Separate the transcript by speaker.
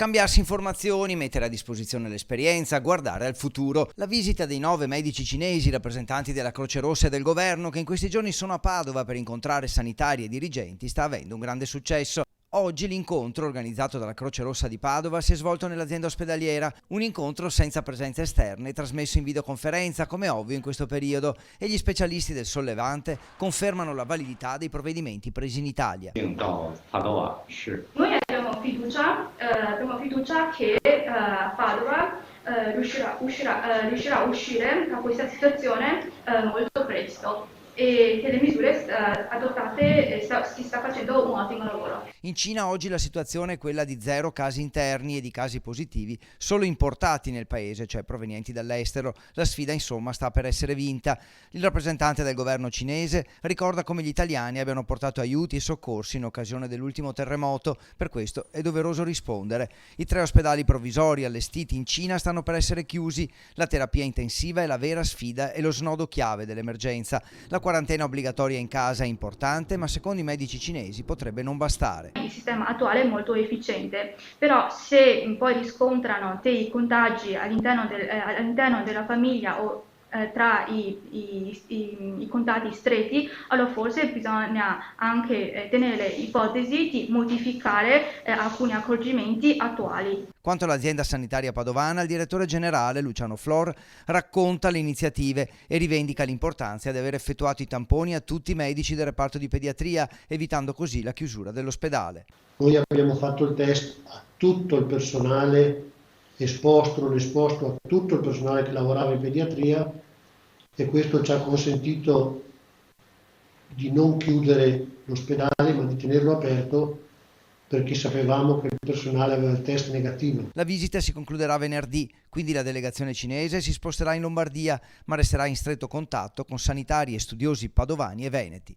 Speaker 1: Scambiarsi informazioni, mettere a disposizione l'esperienza, guardare al futuro. La visita dei 9 medici cinesi, rappresentanti della Croce Rossa e del governo, che in questi giorni sono a Padova per incontrare sanitari e dirigenti, sta avendo un grande successo. Oggi l'incontro, organizzato dalla Croce Rossa di Padova, si è svolto nell'azienda ospedaliera, un incontro senza presenze esterne, trasmesso in videoconferenza, come ovvio in questo periodo, e gli specialisti del Sollevante confermano la validità dei provvedimenti presi in Italia.
Speaker 2: Noi abbiamo fiducia che Padova riuscirà a uscire da questa situazione molto presto e che le misure adottate si sta facendo un ottimo lavoro.
Speaker 1: In Cina oggi la situazione è quella di 0 casi interni e di casi positivi solo importati nel paese, cioè provenienti dall'estero. La sfida insomma sta per essere vinta. Il rappresentante del governo cinese ricorda come gli italiani abbiano portato aiuti e soccorsi in occasione dell'ultimo terremoto, per questo è doveroso rispondere. I 3 ospedali provvisori allestiti in Cina stanno per essere chiusi. La terapia intensiva è la vera sfida e lo snodo chiave dell'emergenza. La quarantena obbligatoria in casa è importante, ma secondo i medici cinesi potrebbe non bastare.
Speaker 2: Il sistema attuale è molto efficiente, però se poi riscontrano dei contagi all'interno della famiglia o tra i contatti stretti, allora forse bisogna anche tenere le ipotesi di modificare alcuni accorgimenti attuali.
Speaker 1: Quanto all'azienda sanitaria padovana, il direttore generale Luciano Flor racconta le iniziative e rivendica l'importanza di aver effettuato i tamponi a tutti i medici del reparto di pediatria, evitando così la chiusura dell'ospedale.
Speaker 3: Noi abbiamo fatto il test a tutto il personale esposto a tutto il personale che lavorava in pediatria e questo ci ha consentito di non chiudere l'ospedale ma di tenerlo aperto perché sapevamo che il personale aveva il test negativo.
Speaker 1: La visita si concluderà venerdì, quindi la delegazione cinese si sposterà in Lombardia, ma resterà in stretto contatto con sanitari e studiosi padovani e veneti.